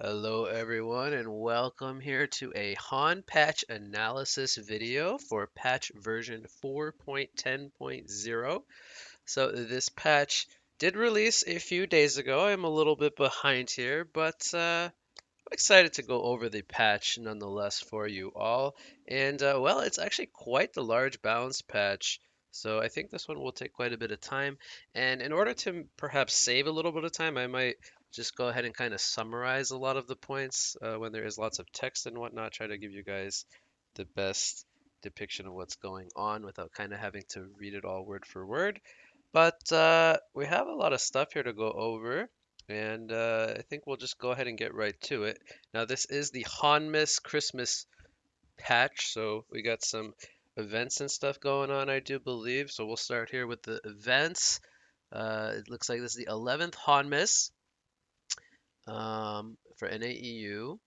Hello everyone and welcome here to a HoN patch analysis video for patch version 4.10.0. So this patch did release a few days ago. I'm a little bit behind here, but I'm excited to go over the patch nonetheless for you all. And well, it's actually quite the large balance patch. So I think this one will take quite a bit of time. And in order to perhaps save a little bit of time, I might just go ahead and kind of summarize a lot of the points when there is lots of text and whatnot, try to give you guys the best depiction of what's going on without kind of having to read it all word for word. But we have a lot of stuff here to go over, and I think we'll just go ahead and get right to it. Now, this is the HonMiss Christmas patch, so we got some events and stuff going on, I do believe. So we'll start here with the events. It looks like this is the 11th HonMiss for NAEU.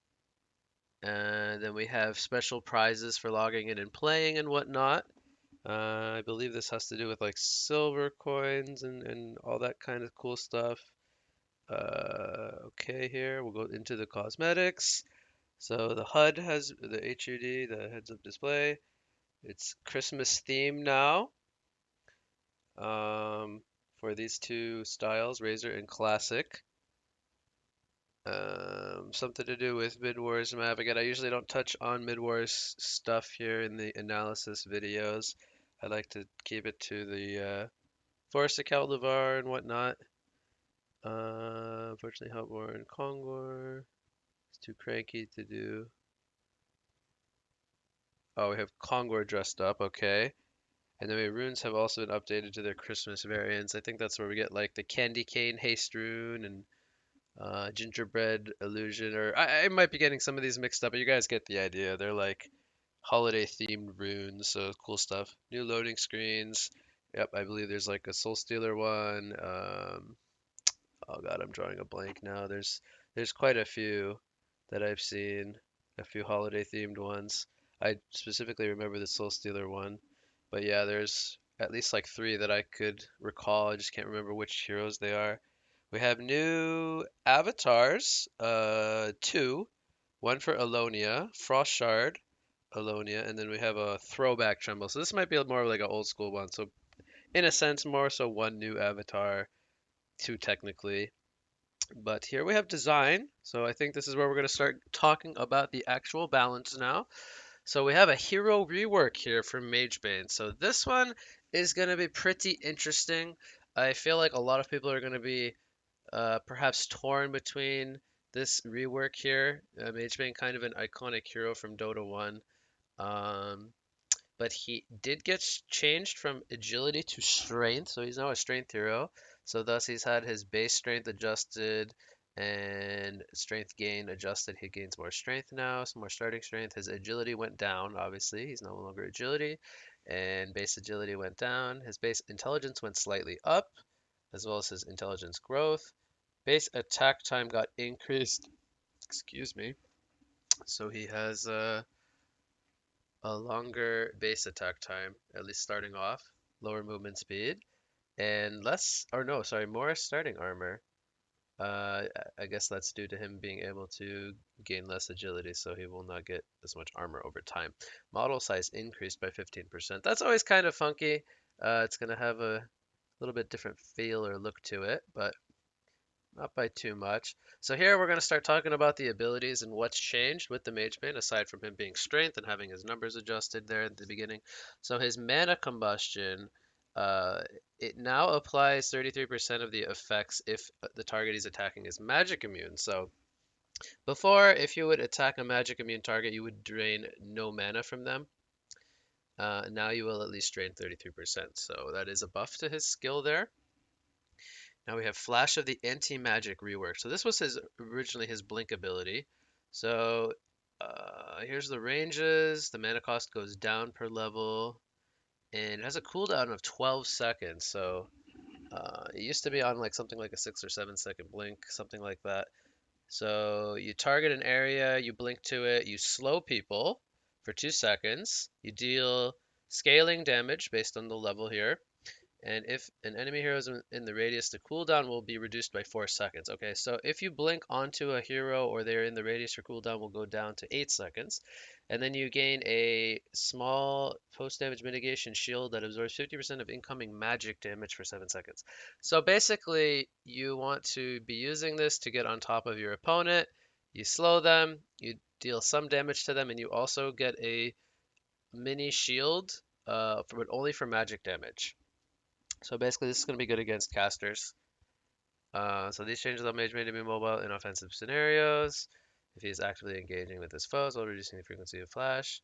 And then we have special prizes for logging in and playing and whatnot. I believe this has to do with like silver coins and all that kind of cool stuff. Okay, here we'll go into the cosmetics. So the HUD has the HUD, the heads-up display. It's Christmas theme now for these two styles, Razor and Classic. Something to do with Mid-Wars map. Again, I usually don't touch on Mid-Wars stuff here in the analysis videos. I like to keep it to the Forest of Caldivar and whatnot. Unfortunately, Hotwar and Kongor. It's too cranky to do. Oh, we have Kongor dressed up, okay. And then runes have also been updated to their Christmas variants. I think that's where we get like the Candy Cane Haste Rune and Gingerbread Illusion. Or I might be getting some of these mixed up, but you guys get the idea. They're like holiday themed runes, so cool stuff. New loading screens. Yep, I believe there's like a Soul Stealer one. Oh God, I'm drawing a blank now. There's quite a few that I've seen, a few holiday themed ones. I specifically remember the Soul Stealer one, but yeah, there's at least like three that I could recall. I just can't remember which heroes they are. We have new avatars, two, one for Alonia, Frost Shard, Alonia, and then we have a throwback Tremble. So this might be more of like an old school one. So in a sense, more so one new avatar, two technically. But here we have design. So I think this is where we're going to start talking about the actual balance now. So we have a hero rework here from Magebane. So this one is going to be pretty interesting. I feel like a lot of people are going to be perhaps torn between this rework here. Magebane, kind of an iconic hero from Dota 1. Um, but he did get changed from agility to strength, so he's now a strength hero. So thus he's had his base strength adjusted and strength gain adjusted. He gains more strength now, some more starting strength. His agility went down, obviously. He's no longer agility. And base agility went down. His base intelligence went slightly up, as well as his intelligence growth. Base attack time got increased. Excuse me. So he has a longer base attack time, at least starting off, lower movement speed, and less, or no, sorry, more starting armor. I guess that's due to him being able to gain less agility, so he will not get as much armor over time. Model size increased by 15%. That's always kind of funky. It's going to have a little bit different feel or look to it, but not by too much. So here we're going to start talking about the abilities and what's changed with the Mage Bane, aside from him being strength and having his numbers adjusted there at the beginning. So his mana combustion, uh, it now applies 33% of the effects if the target he's attacking is magic immune. So before, if you would attack a magic immune target, you would drain no mana from them. Now you will at least drain 33%. So that is a buff to his skill there. Now we have Flash of the Anti-Magic rework. So this was his originally his Blink ability. So here's the ranges. The mana cost goes down per level, and it has a cooldown of 12 seconds. So it used to be on like something like a 6 or 7 second blink, something like that. So you target an area, you blink to it, you slow people for 2 seconds, you deal scaling damage based on the level here, And if an enemy hero is in the radius, the cooldown will be reduced by 4 seconds. Okay, so if you blink onto a hero or they're in the radius, your cooldown will go down to 8 seconds. And then you gain a small post-damage mitigation shield that absorbs 50% of incoming magic damage for 7 seconds. So basically, you want to be using this to get on top of your opponent. You slow them, you deal some damage to them, and you also get a mini shield, but only for magic damage. So basically, this is going to be good against casters. So these changes allow Magebane to be mobile in offensive scenarios. If he is actively engaging with his foes while reducing the frequency of flash.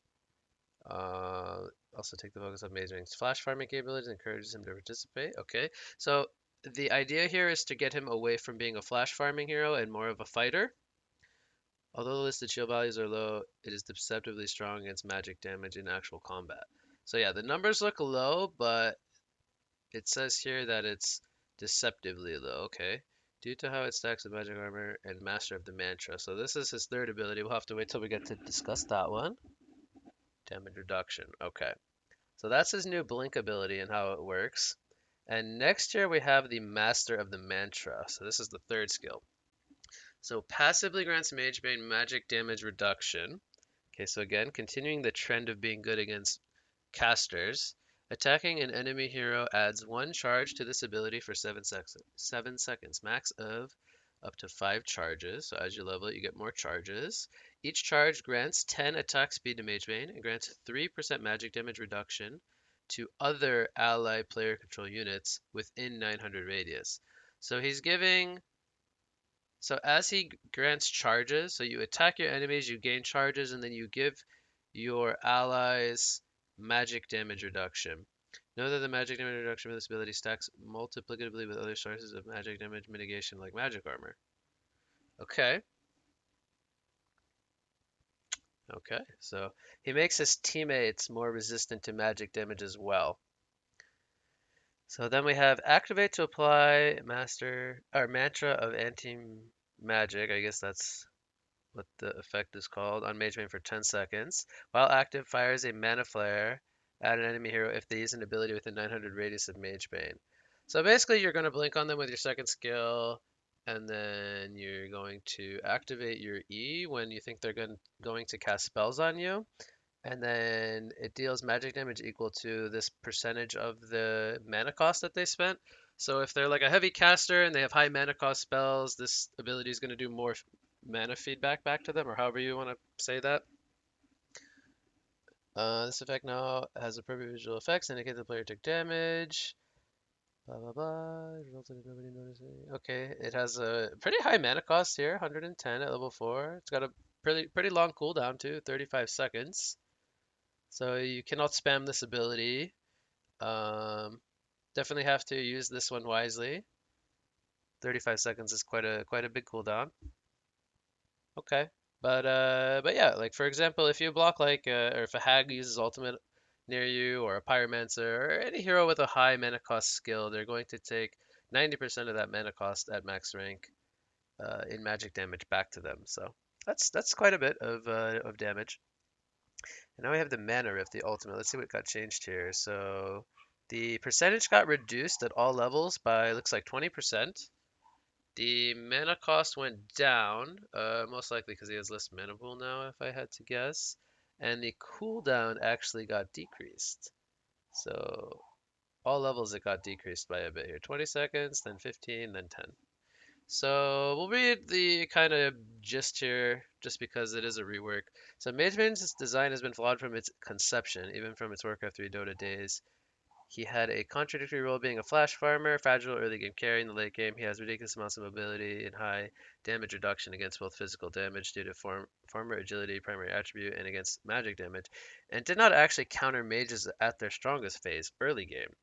Uh, Also take the focus of Magebane's flash farming capabilities and encourages him to participate. Okay, so the idea here is to get him away from being a flash farming hero and more of a fighter. Although the listed shield values are low, it is deceptively strong against magic damage in actual combat. So yeah, the numbers look low, but it says here that it's deceptively low, okay. Due to how it stacks with magic armor and master of the mantra. So this is his third ability. We'll have to wait till we get to discuss that one. Damage reduction. Okay. So that's his new blink ability and how it works. And next here we have the master of the mantra. So this is the third skill. So passively grants Magebane magic damage reduction. Okay, so again, continuing the trend of being good against casters. Attacking an enemy hero adds 1 charge to this ability for 7 seconds, max of up to 5 charges. So as you level it, you get more charges. Each charge grants 10 attack speed to Magebane and grants 3% magic damage reduction to other ally player control units within 900 radius. So he's giving so as he grants charges, so you attack your enemies, you gain charges, and then you give your allies magic damage reduction. Know that the magic damage reduction for this ability stacks multiplicatively with other sources of magic damage mitigation like magic armor. Okay, okay, so he makes his teammates more resistant to magic damage as well. So then we have activate to apply master or mantra of anti-magic. I guess that's what the effect is called, on Magebane for 10 seconds. While active, fires a mana flare at an enemy hero if they use an ability within 900 radius of Magebane. So basically, you're going to blink on them with your second skill, and then you're going to activate your E when you think they're going to cast spells on you. And then it deals magic damage equal to this percentage of the mana cost that they spent. So if they're like a heavy caster and they have high mana cost spells, this ability is going to do more mana feedback back to them, or however you want to say that. This effect now has appropriate visual effects, indicate the player took damage. Blah blah blah. Resulted in nobody noticing. Okay, it has a pretty high mana cost here, 110 at level 4. It's got a pretty long cooldown too, 35 seconds. So you cannot spam this ability. Um, Definitely have to use this one wisely. 35 seconds is quite a big cooldown. Okay. But yeah, like for example, if you block or if a hag uses ultimate near you, or a pyromancer, or any hero with a high mana cost skill, they're going to take 90% of that mana cost at max rank in magic damage back to them. So that's quite a bit of damage. And now we have the mana rift, the ultimate. Let's see what got changed here. So the percentage got reduced at all levels by looks like 20%. The mana cost went down, most likely because he has less mana pool now, if I had to guess. And the cooldown actually got decreased. So all levels it got decreased by a bit here. 20 seconds, then 15, then 10. So we'll read the kind of gist here, just because it is a rework. So Magebane's design has been flawed from its conception, even from its Warcraft 3 Dota days. He had a contradictory role being a flash farmer, fragile early game carry in the late game. He has ridiculous amounts of mobility and high damage reduction against both physical damage due to farmer agility, primary attribute, and against magic damage, and did not actually counter mages at their strongest phase, early game.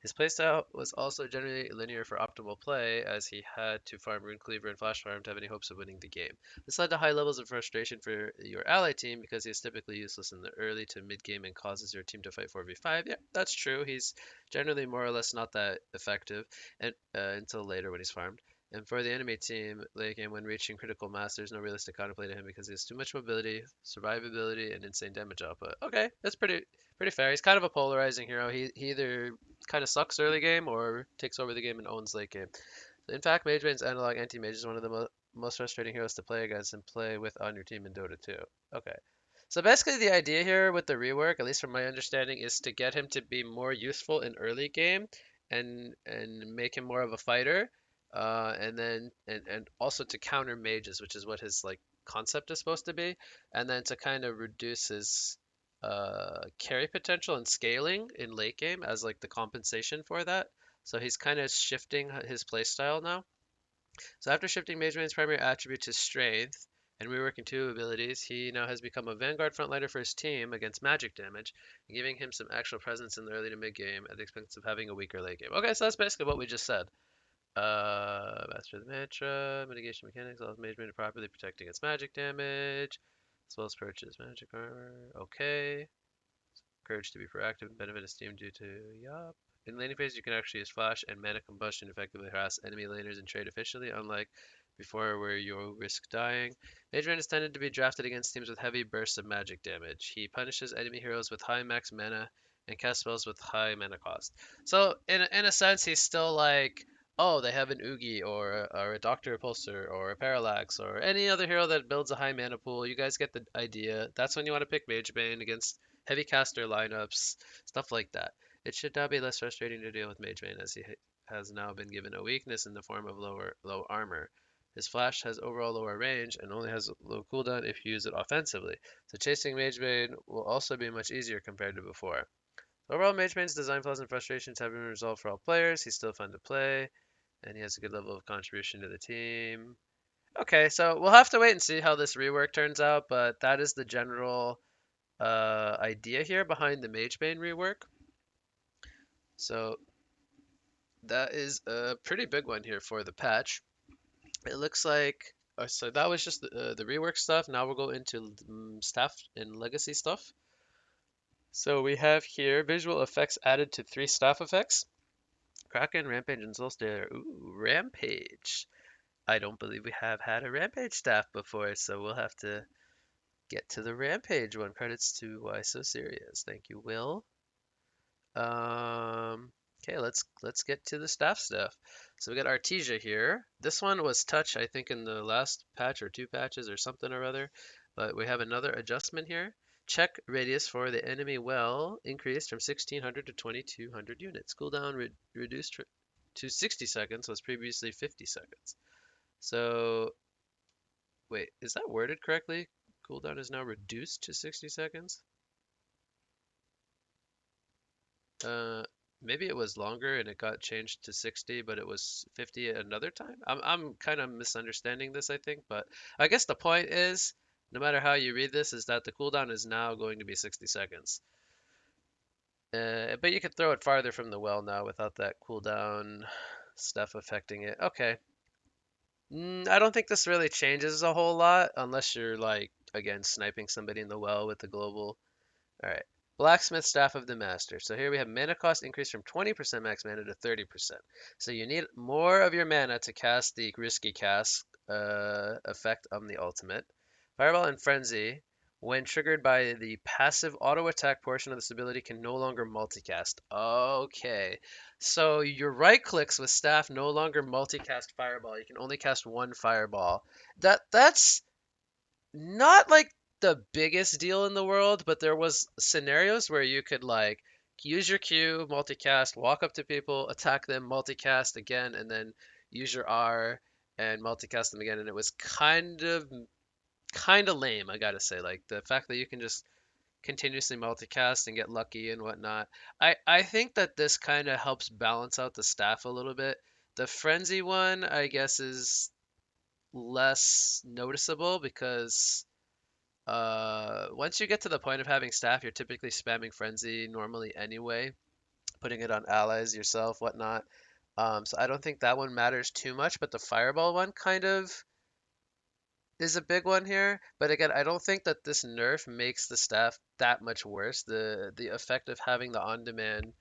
His playstyle was also generally linear for optimal play, as he had to farm Rune Cleaver and Flash Farm to have any hopes of winning the game. This led to high levels of frustration for your ally team because he is typically useless in the early to mid game and causes your team to fight 4v5. Yeah, that's true. He's generally more or less not that effective and until later when he's farmed. And for the enemy team, late game when reaching critical mass, there's no realistic counterplay to him because he has too much mobility, survivability, and insane damage output. Okay, that's pretty fair. He's kind of a polarizing hero. He either kind of sucks early game or takes over the game and owns late game. In fact, Magebane's analog anti-mage is one of the most frustrating heroes to play against and play with on your team in Dota 2. Okay. So basically the idea here with the rework, at least from my understanding, is to get him to be more useful in early game and make him more of a fighter. And also to counter mages, which is what his like concept is supposed to be, and then to kind of reduce his carry potential and scaling in late game as like the compensation for that. So he's kind of shifting his playstyle now. So after shifting Magebane's primary attribute to strength and reworking two abilities, he now has become a vanguard frontliner for his team against magic damage, giving him some actual presence in the early to mid game at the expense of having a weaker late game. Okay, so that's basically what we just said. Master the mantra, mitigation mechanics allows Magebane to properly protect against magic damage, as well as purchase magic armor. Okay. Courage to be proactive and benefit his team due to yup. In laning phase, you can actually use flash and mana combustion to effectively harass enemy laners and trade efficiently, unlike before where you'll risk dying. Mageman is tended to be drafted against teams with heavy bursts of magic damage. He punishes enemy heroes with high max mana and casts spells with high mana cost. So in a sense, he's still like, oh, they have an Oogie or a Doctor Repulsor or a Parallax or any other hero that builds a high mana pool. You guys get the idea. That's when you want to pick Magebane against heavy caster lineups, stuff like that. It should now be less frustrating to deal with Magebane as he has now been given a weakness in the form of low armor. His flash has overall lower range and only has low cooldown if you use it offensively, so chasing Magebane will also be much easier compared to before. Overall, Magebane's design flaws and frustrations have been resolved for all players. He's still fun to play, and he has a good level of contribution to the team. Okay, so we'll have to wait and see how this rework turns out, but that is the general idea here behind the Magebane rework. So that is a pretty big one here for the patch. It looks like so that was just the rework stuff. Now we'll go into staff and legacy stuff. So we have here visual effects added to 3 staff effects. Kraken, Rampage, and Solstair. Ooh, Rampage. I don't believe we have had a Rampage staff before, so we'll have to get to the Rampage one. Credits to Why So Serious. Thank you, Will. Okay, let's get to the staff stuff. So we got Artesia here. This one was touched, I think, in the last patch or 2 patches or something or other. But we have another adjustment here. Check radius for the enemy well increased from 1600 to 2200 units. Cooldown reduced to 60 seconds, was previously 50 seconds. So, wait, is that worded correctly? Cooldown is now reduced to 60 seconds? Uh, Maybe it was longer and it got changed to 60, but it was 50 at another time. I'm kind of misunderstanding this, I think, but I guess the point is, no matter how you read this, is that the cooldown is now going to be 60 seconds. But you could throw it farther from the well now without that cooldown stuff affecting it. Okay. I don't think this really changes a whole lot unless you're like, again, sniping somebody in the well with the global. All right. Blacksmith Staff of the Master. So here we have mana cost increased from 20% max mana to 30%. So you need more of your mana to cast the risky cast effect on the ultimate. Fireball and Frenzy, when triggered by the passive auto attack portion of this ability, can no longer multicast. Okay. So your right clicks with staff no longer multicast Fireball. You can only cast one Fireball. That's not like the biggest deal in the world, but there was scenarios where you could like use your Q, multicast, walk up to people, attack them, multicast again, and then use your R and multicast them again, and it was kind of lame, I gotta say. Like the fact that you can just continuously multicast and get lucky and whatnot. I think that this kind of helps balance out the staff a little bit. The frenzy one, I guess, is less noticeable because once you get to the point of having staff, you're typically spamming Frenzy normally anyway, putting it on allies yourself, whatnot. So I don't think that one matters too much, but the Fireball one kind of is a big one here. But again, I don't think that this nerf makes the staff that much worse. The effect of having the on-demand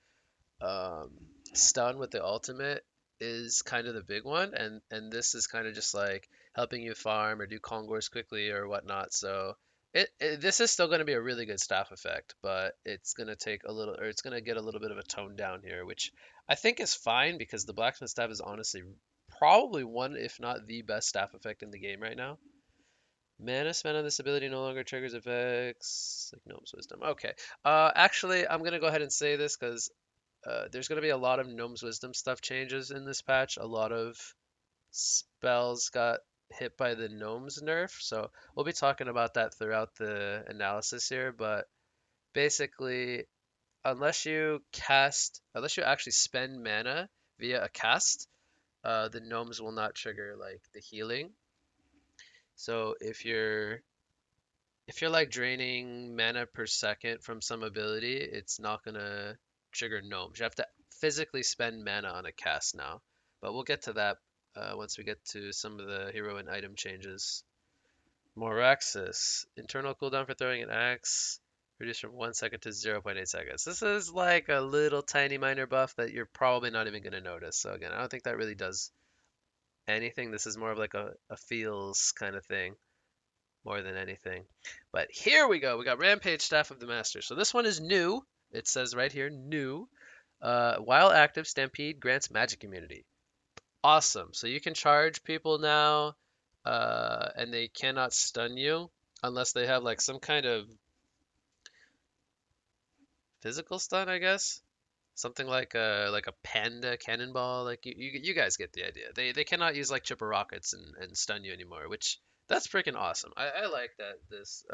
um, stun with the ultimate is kind of the big one, and this is kind of just like helping you farm or do Kongors quickly or whatnot. So this is still going to be a really good staff effect, but it's going to take a little, or it's going to get a little bit of a tone down here, which I think is fine because the blacksmith staff is honestly probably one, if not the best staff effect in the game right now. Mana spent on this ability no longer triggers effects like Gnome's Wisdom. Okay. Actually, I'm gonna go ahead and say this because there's gonna be a lot of Gnome's Wisdom stuff changes in this patch. A lot of spells got hit by the Gnome's nerf, so we'll be talking about that throughout the analysis here. But basically, unless you actually spend mana via a cast, the Gnomes will not trigger like the healing. So if you're like draining mana per second from some ability, it's not gonna trigger gnomes. You have to physically spend mana on a cast now. But we'll get to that once we get to some of the hero and item changes. Moraxis. Internal cooldown for throwing an axe. Reduced from 1 second to 0.8 seconds. This is like a little tiny minor buff that you're probably not even going to notice. So again, I don't think that really does anything. This is more of like a feels kind of thing more than anything. But here we go. We got Rampage Staff of the Master. So this one is new. It says right here, new. While active, Stampede grants magic immunity. Awesome. So you can charge people now, and they cannot stun you unless they have like some kind of physical stun, I guess. Something like a panda cannonball. Like you guys get the idea. They cannot use like chipper rockets and stun you anymore, which that's freaking awesome. I like that this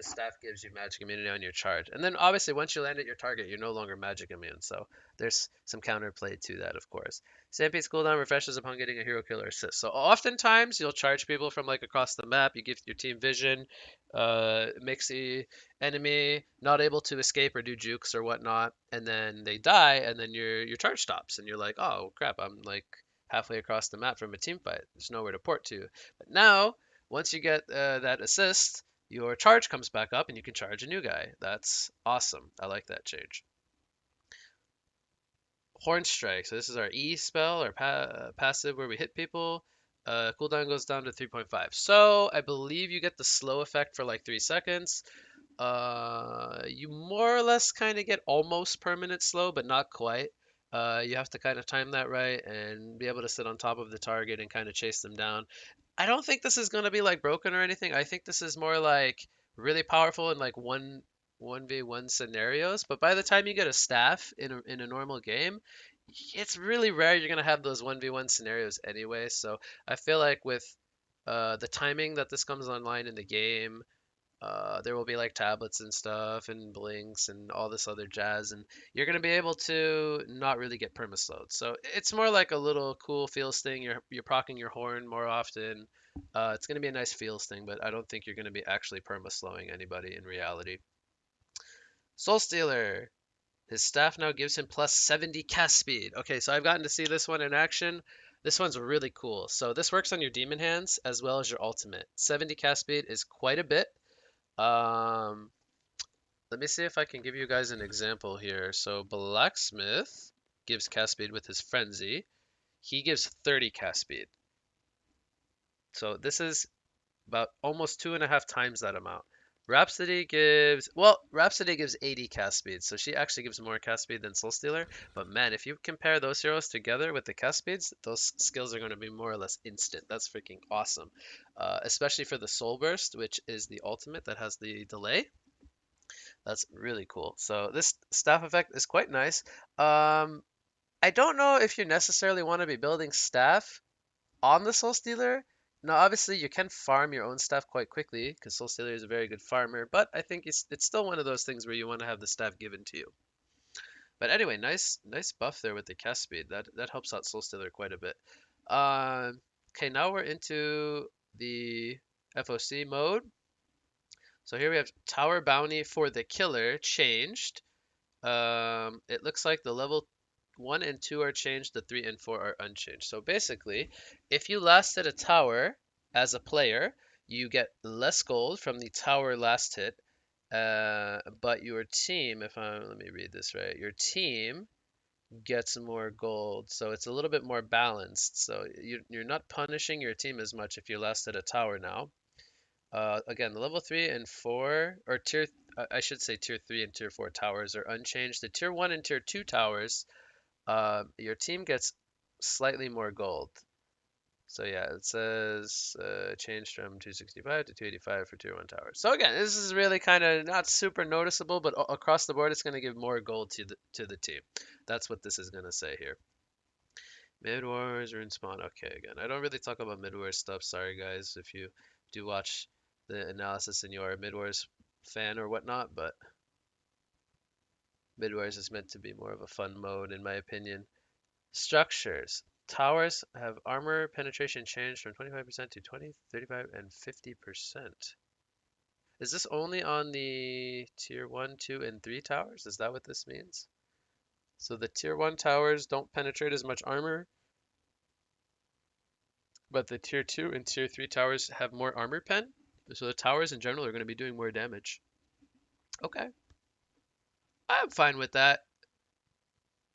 staff gives you magic immunity on your charge. And then obviously once you land at your target, you're no longer magic immune. So there's some counterplay to that, of course. Stampede's cooldown refreshes upon getting a hero killer assist. So oftentimes you'll charge people from like across the map. You give your team vision, makes the enemy not able to escape or do jukes or whatnot, and then they die, and then your charge stops, and you're like, oh crap, I'm like halfway across the map from a team fight. There's nowhere to port to. But now, once you get that assist, your charge comes back up and you can charge a new guy. That's awesome. I like that change. Horn Strike. So this is our E spell, our passive where we hit people. Cooldown goes down to 3.5. So I believe you get the slow effect for like 3 seconds. You more or less kind of get almost permanent slow, but not quite. You have to kind of time that right and be able to sit on top of the target and kind of chase them down. I don't think this is gonna be like broken or anything. I think this is more like really powerful in like 1v1 scenarios. But by the time you get a staff in a normal game, it's really rare you're gonna have those 1v1 scenarios anyway. So I feel like with the timing that this comes online in the game, there will be like tablets and stuff and blinks and all this other jazz, and you're gonna be able to not really get permaslowed. So it's more like a little cool feels thing. You're procking your horn more often. It's gonna be a nice feels thing, but I don't think you're gonna be actually permaslowing anybody in reality. Soul Stealer. His staff now gives him plus 70 cast speed. Okay, so I've gotten to see this one in action. This one's really cool. So this works on your demon hands as well as your ultimate. 70 cast speed is quite a bit. Um, Let me see if I can give you guys an example here. So Blacksmith gives cast speed with his Frenzy. He gives 30 cast speed. So this is about almost 2.5 times that amount. Rhapsody gives 80 cast speed, so she actually gives more cast speed than Soul Stealer. But man, if you compare those heroes together with the cast speeds, those skills are going to be more or less instant. That's freaking awesome. Especially for the Soul Burst, which is the ultimate that has the delay. That's really cool. So this staff effect is quite nice. I don't know if you necessarily want to be building staff on the Soul Stealer. Now, obviously, you can farm your own staff quite quickly because Soul Stealer is a very good farmer, but I think it's still one of those things where you want to have the staff given to you. But anyway, nice buff there with the cast speed. That helps out Soul Stealer quite a bit. Okay, now we're into the FOC mode. So here we have Tower Bounty for the Killer changed. It looks like the level 1 and 2 are changed, the 3 and 4 are unchanged. So basically, if you last hit a tower as a player, you get less gold from the tower last hit. But your team, let me read this right, your team gets more gold. So it's a little bit more balanced. So you're not punishing your team as much if you're last at a tower now. Again, the level 3 and 4, or I should say tier 3 and tier 4 towers are unchanged. The tier 1 and tier 2 towers, your team gets slightly more gold. So yeah, it says changed from 265 to 285 for tier 1 towers. So again, this is really kind of not super noticeable, but across the board, it's going to give more gold to the team. That's what this is going to say here. Mid wars are in spawn. Okay, again, I don't really talk about mid wars stuff. Sorry guys, if you do watch the analysis and you are a mid wars fan or whatnot, but mid wars is meant to be more of a fun mode in my opinion. Structures. Towers have armor penetration changed from 25% to 20, 35, and 50%. Is this only on the tier 1, 2, and 3 towers? Is that what this means? So the tier 1 towers don't penetrate as much armor, but the tier 2 and tier 3 towers have more armor pen. So the towers in general are going to be doing more damage. Okay, I'm fine with that.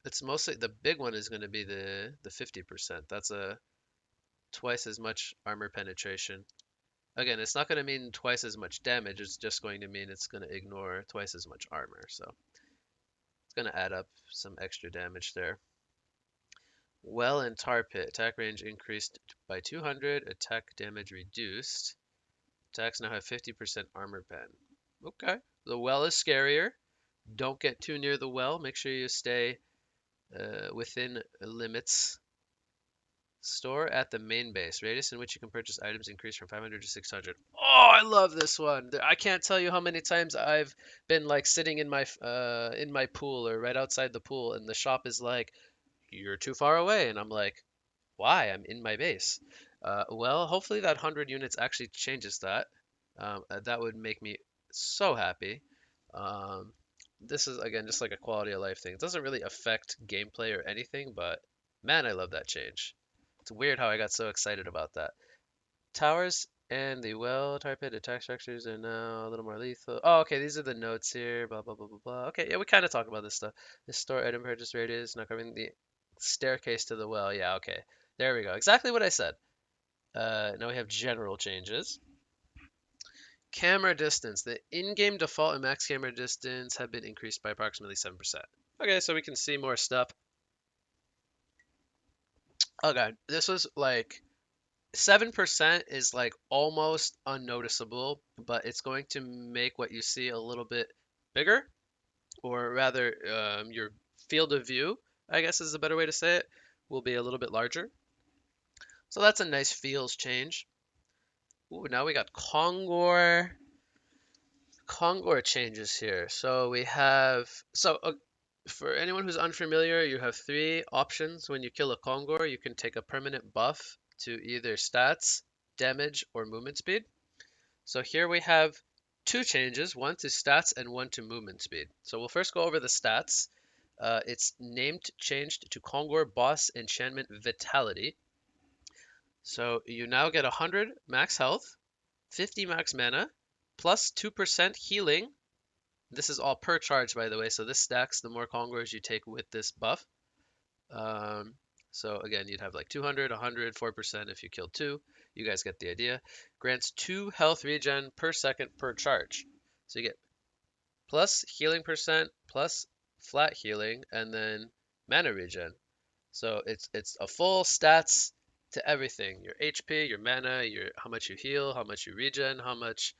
It's mostly the big one is going to be the 50%. That's a twice as much armor penetration. Again, it's not going to mean twice as much damage. It's just going to mean it's going to ignore twice as much armor. So it's going to add up some extra damage there. Well and Tar Pit. Attack range increased by 200. Attack damage reduced. Attacks now have 50% armor pen. Okay. The well is scarier. Don't get too near the well. Make sure you stay within limits. Store at the main base. Radius in which you can purchase items increased from 500 to 600. Oh, I love this one. I can't tell you how many times I've been like sitting in my pool or right outside the pool, and the shop is like, "You're too far away," and I'm like, "Why? I'm in my base." Well, hopefully that 100 units actually changes that. That would make me so happy. Um, this is again just like a quality of life thing. It doesn't really affect gameplay or anything, but man, I love that change. It's weird how I got so excited about that. Towers and the well target attack structures are now a little more lethal. Oh, okay, these are the notes here. Blah blah blah blah blah. Okay, yeah, we kind of talk about this stuff. The store item purchase radius, not covering the staircase to the well. Yeah, okay. There we go. Exactly what I said. Now we have general changes. Camera distance. The in-game default and max camera distance have been increased by approximately 7%. Okay, so we can see more stuff. Okay, this was like 7% is like almost unnoticeable, but it's going to make what you see a little bit bigger, or rather, your field of view, I guess is a better way to say it, will be a little bit larger. So that's a nice feels change. Ooh, now we got Kongor changes here. So we have for anyone who's unfamiliar, you have three options when you kill a Kongor. You can take a permanent buff to either stats, damage, or movement speed. So here we have two changes, one to stats and one to movement speed. So we'll first go over the stats. It's changed to Kongor Boss Enchantment Vitality. So you now get 100 max health, 50 max mana, plus 2% healing. This is all per charge, by the way, so this stacks the more Kongors you take with this buff. Um, so again, you'd have like 200, 100, 4% if you kill two. You guys get the idea. Grants 2 health regen per second per charge. So you get plus healing percent, plus flat healing, and then mana regen. So it's a full stats to everything. Your HP, your mana, your how much you heal, how much you regen, how much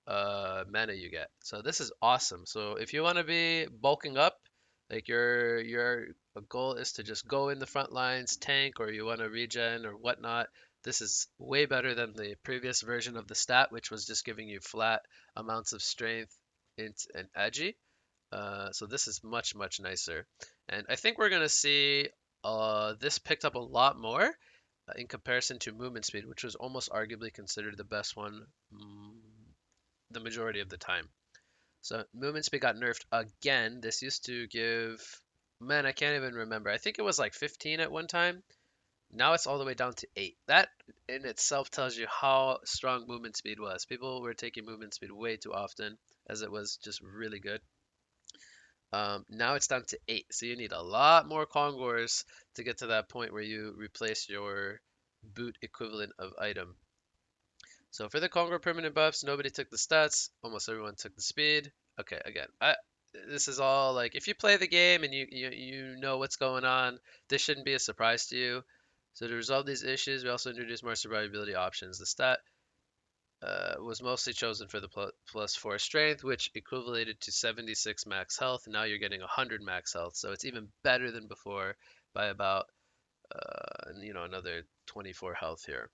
mana you get. So this is awesome. So if you want to be bulking up, like your goal is to just go in the front lines, tank, or you want to regen or whatnot, this is way better than the previous version of the stat, which was just giving you flat amounts of strength, int, and agi. So this is much, much nicer. And I think we're going to see this picked up a lot more in comparison to movement speed, which was almost arguably considered the best one the majority of the time. So movement speed got nerfed again. This used to give, man, I can't even remember. I think it was like 15 at one time. Now it's all the way down to 8. That in itself tells you how strong movement speed was. People were taking movement speed way too often, as it was just really good. Now it's down to 8, so you need a lot more Kongors to get to that point where you replace your boot equivalent of item. So for the Kongor permanent buffs, nobody took the stats. Almost everyone took the speed. Okay, again, this is all like if you play the game and you know what's going on, this shouldn't be a surprise to you. So to resolve these issues, we also introduced more survivability options. The stat was mostly chosen for the plus 4 strength, which equivalated to 76 max health. Now you're getting 100 max health, so it's even better than before by about another 24 health here.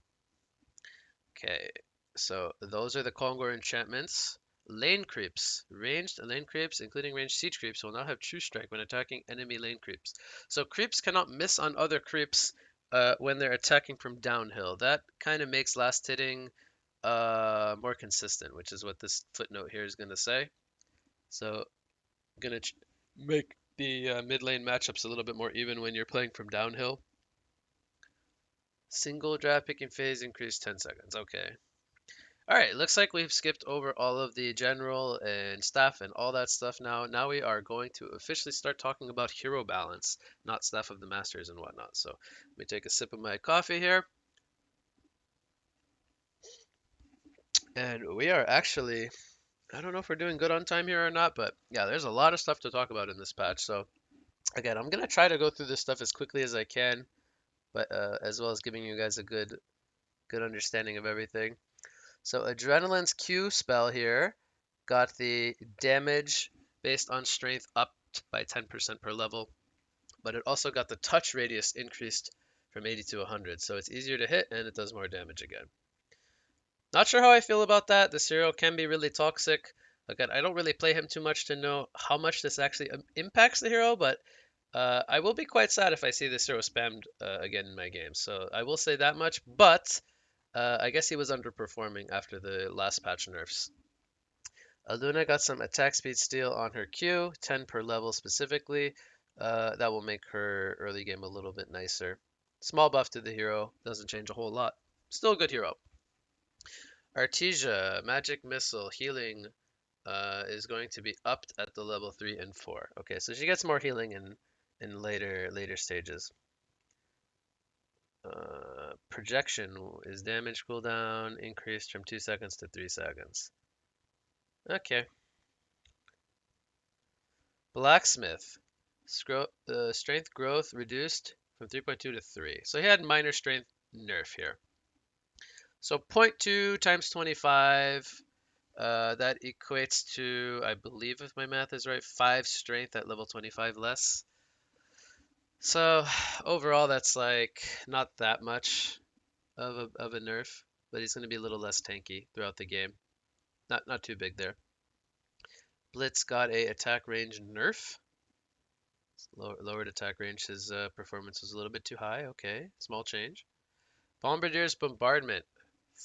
Okay, so those are the Kongor enchantments. Lane creeps. Ranged lane creeps, including ranged siege creeps, will now have true strike when attacking enemy lane creeps. So creeps cannot miss on other creeps when they're attacking from downhill. That kind of makes last hitting more consistent, which is what this footnote here is going to say. So going to make the mid lane matchups a little bit more even when you're playing from downhill. Single draft picking phase increased 10 seconds. Okay. All right, looks like we've skipped over all of the general and staff and all that stuff now. Now we are going to officially start talking about hero balance, not staff of the masters and whatnot. So let me take a sip of my coffee here. And we are actually, I don't know if we're doing good on time here or not, but yeah, there's a lot of stuff to talk about in this patch. So again, I'm gonna try to go through this stuff as quickly as I can, but as well as giving you guys a good understanding of everything. So Adrenaline's Q spell here got the damage based on strength up by 10% per level, but it also got the touch radius increased from 80 to 100, so it's easier to hit and it does more damage again. Not sure how I feel about that. This hero can be really toxic. Again, I don't really play him too much to know how much this actually impacts the hero, but I will be quite sad if I see this hero spammed again in my game. So I will say that much, but I guess he was underperforming after the last patch nerfs. Aluna got some attack speed steal on her Q, 10 per level specifically. That will make her early game a little bit nicer. Small buff to the hero, doesn't change a whole lot. Still a good hero. Artesia, magic missile, healing is going to be upped at the level 3 and 4. Okay, so she gets more healing in later stages. Projection is damage cooldown increased from 2 seconds to 3 seconds. Okay. Blacksmith. Strength growth reduced from 3.2 to 3. So he had minor strength nerf here. So 0.2 times 25, that equates to, I believe if my math is right, 5 strength at level 25 less. So overall that's like not that much of a nerf, but he's going to be a little less tanky throughout the game. Not too big there. Blitz got a attack range nerf. Lowered attack range. His performance was a little bit too high. Okay, small change. Bombardier's bombardment.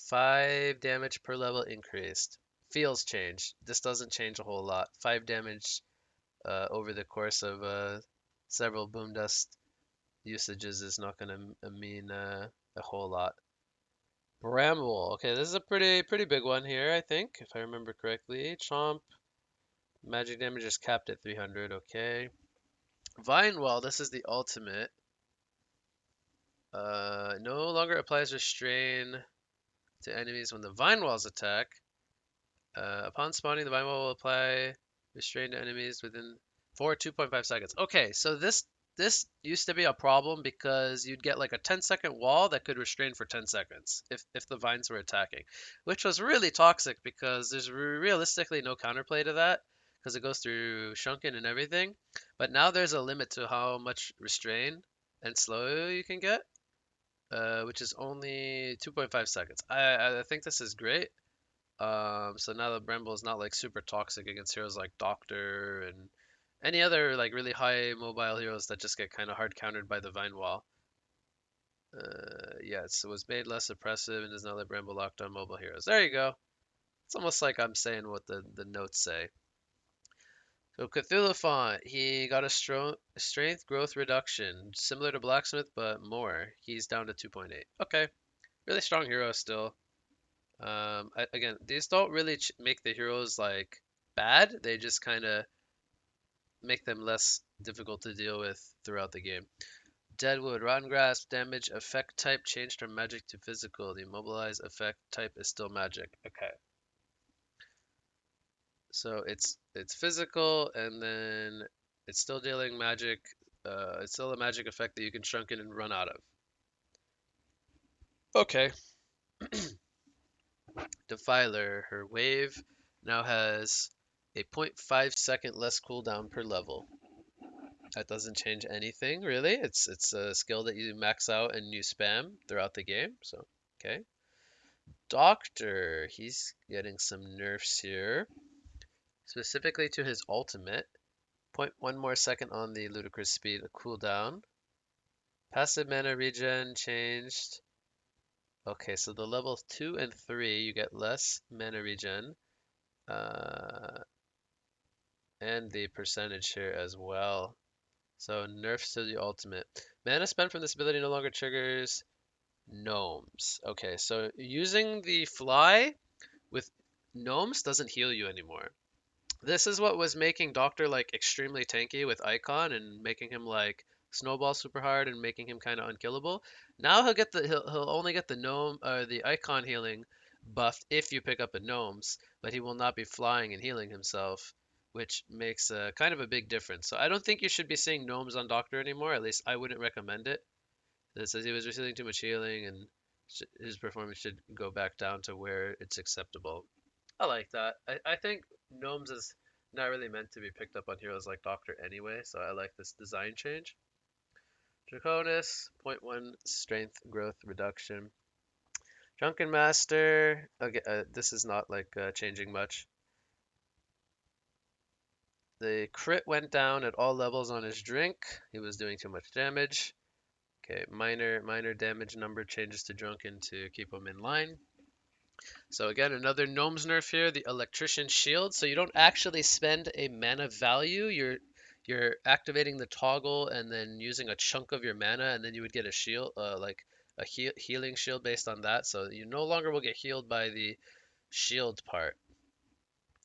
5 damage per level increased. Feels changed. This doesn't change a whole lot. 5 damage over the course of several boom dust usages is not going to mean a whole lot. Bramble. Okay, this is a pretty big one here, I think, if I remember correctly. Chomp. Magic damage is capped at 300. Okay. Vine Wall. This is the ultimate. No longer applies restrain to enemies when the Vine Walls attack. Upon spawning, the Vine Wall will apply restrain to enemies within for 2.5 seconds. Okay, so this used to be a problem because you'd get like a 10-second wall that could restrain for 10 seconds if the vines were attacking, which was really toxic because there's realistically no counterplay to that because it goes through Shunkin and everything. But now there's a limit to how much restrain and slow you can get, which is only 2.5 seconds. I think this is great. So now the Bramble is not like super toxic against heroes like Doctor and any other like really high mobile heroes that just get kind of hard countered by the Vine Wall. Yeah, it was made less oppressive and does not let Bramble lock down mobile heroes. There you go. It's almost like I'm saying what the notes say. So Cthulhu Font, he got a strength growth reduction, similar to Blacksmith, but more. He's down to 2.8. Okay, really strong hero still. Again, these don't really make the heroes like bad. They just kind of make them less difficult to deal with throughout the game. Deadwood, Rotten Grasp, damage effect type changed from magic to physical. The immobilize effect type is still magic. Okay. So it's physical and then it's still dealing magic. It's still a magic effect that you can shrunken and run out of. Okay. Defiler, her wave now has a 0.5 second less cooldown per level. That doesn't change anything really. It's a skill that you max out and you spam throughout the game. So okay. Doctor, he's getting some nerfs here, specifically to his ultimate. 0.1 more second on the ludicrous speed cooldown. Passive mana regen changed. Okay, so the level 2 and 3 you get less mana regen. Uh, and the percentage here as well. So nerfs to the ultimate. Mana spent from this ability no longer triggers gnomes. Okay, so using the fly with gnomes doesn't heal you anymore. This is what was making Doctor like extremely tanky with Icon and making him like snowball super hard and making him kind of unkillable. Now he'll only get the gnome the Icon healing buffed if you pick up a gnomes, but he will not be flying and healing himself, which makes kind of a big difference. So I don't think you should be seeing gnomes on Doctor anymore. At least I wouldn't recommend it. It says he was receiving too much healing and his performance should go back down to where it's acceptable. I like that. I think Gnomes is not really meant to be picked up on heroes like Doctor anyway, so I like this design change. Draconis, zero point 0.1 strength growth reduction. Drunken Master, okay, this is not like changing much. The crit went down at all levels on his drink. He was doing too much damage. Okay, minor damage number changes to Drunken to keep him in line. So again, another Gnomes nerf here, the Electrician Shield. So you don't actually spend a mana value. You're activating the toggle and then using a chunk of your mana, and then you would get a shield, like a healing shield based on that. So you no longer will get healed by the shield part.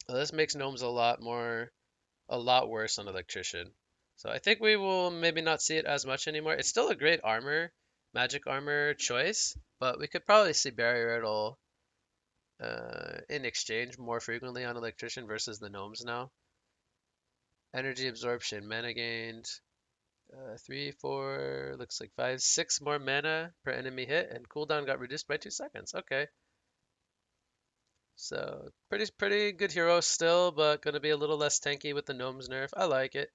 So this makes Gnomes a lot worse on Electrician. So I think we will maybe not see it as much anymore. It's still a great magic armor choice, but we could probably see Barrier Riddle in exchange more frequently on Electrician versus the Gnomes now. Energy absorption, mana gained, 3, 4, looks like 5, 6 more mana per enemy hit, and cooldown got reduced by 2 seconds. Okay. So, pretty good hero still, but gonna be a little less tanky with the Gnomes nerf. I like it.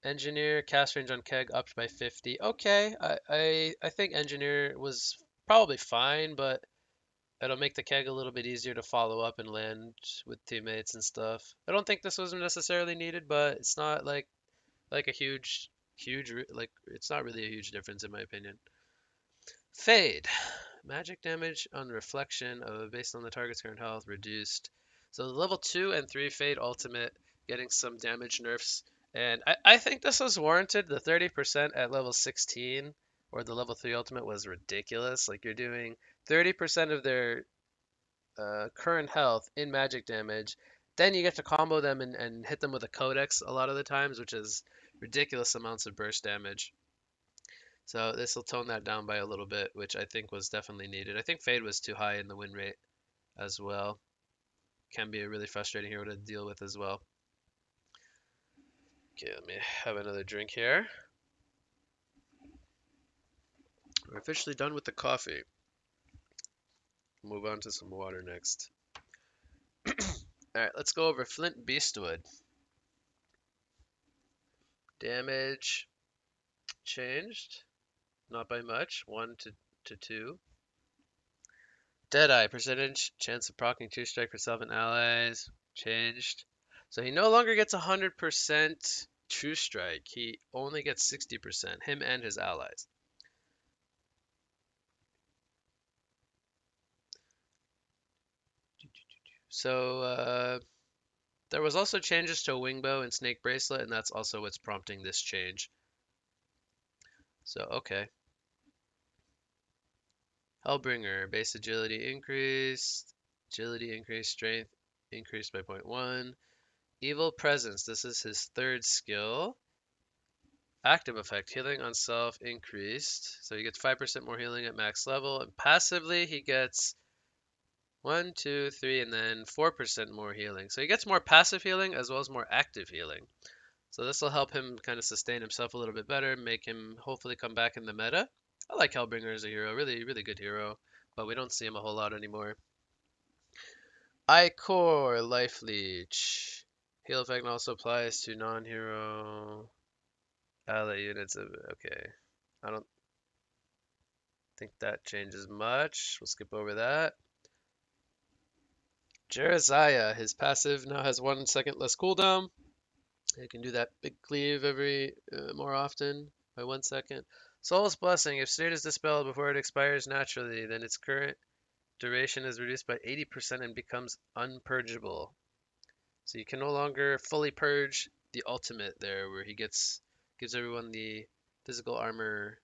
Engineer, cast range on Keg upped by 50. Okay, I think Engineer was probably fine, but it'll make the keg a little bit easier to follow up and land with teammates and stuff. I don't think this was necessarily needed, but it's not like a huge like it's not really a huge difference in my opinion. Fade. Magic damage on reflection based on the target's current health reduced. So the level 2 and 3 Fade ultimate getting some damage nerfs. And I think this was warranted. The 30% at level 16 or the level 3 ultimate was ridiculous. Like you're doing 30% of their current health in magic damage. Then you get to combo them and hit them with a codex a lot of the times, which is ridiculous amounts of burst damage. So this will tone that down by a little bit, which I think was definitely needed. I think Fade was too high in the win rate as well. Can be a really frustrating hero to deal with as well. Okay, let me have another drink here. We're officially done with the coffee. Move on to some water next. Alright, let's go over Flint Beastwood. Damage changed. Not by much. 1 to 2. Deadeye percentage. Chance of proccing 2 strike for self and allies. Changed. So he no longer gets 100% true strike. He only gets 60%. Him and his allies. So there was also changes to Wingbow and Snake Bracelet, and that's also what's prompting this change. So okay. Hellbringer, base agility increased, strength increased by 0.1, Evil Presence. This is his third skill. Active effect, healing on self increased. So he gets 5% more healing at max level. And passively, he gets 1, 2, 3, and then 4% more healing. So he gets more passive healing as well as more active healing. So this will help him kind of sustain himself a little bit better, make him hopefully come back in the meta. I like Hellbringer as a hero, really, really good hero, but we don't see him a whole lot anymore. Ichor, Life Leech. Heal effect also applies to non-hero ally units. Okay, I don't think that changes much. We'll skip over that. Jeraziah, his passive now has 1 second less cooldown. You can do that big cleave every more often by 1 second. Soul's Blessing. If state is dispelled before it expires naturally, then its current duration is reduced by 80% and becomes unpurgeable. So you can no longer fully purge the ultimate there, where he gives everyone the physical armor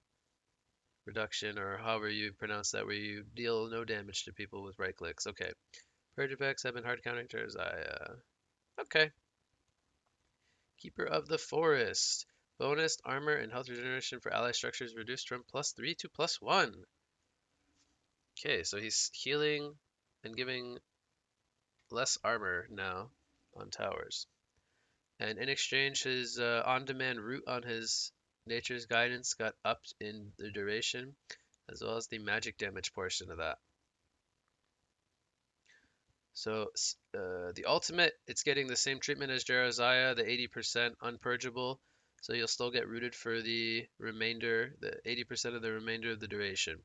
reduction, or however you pronounce that, where you deal no damage to people with right clicks. Okay. Purge effects have been hard countering to Isaiah. Okay. Keeper of the Forest. Bonus armor and health regeneration for ally structures reduced from +3 to +1. Okay, so he's healing and giving less armor now on towers. And in exchange, his on-demand root on his Nature's Guidance got upped in the duration, as well as the magic damage portion of that. So the ultimate, it's getting the same treatment as Jeraziah, the 80% unpurgeable. So you'll still get rooted for the remainder, the 80% of the remainder of the duration.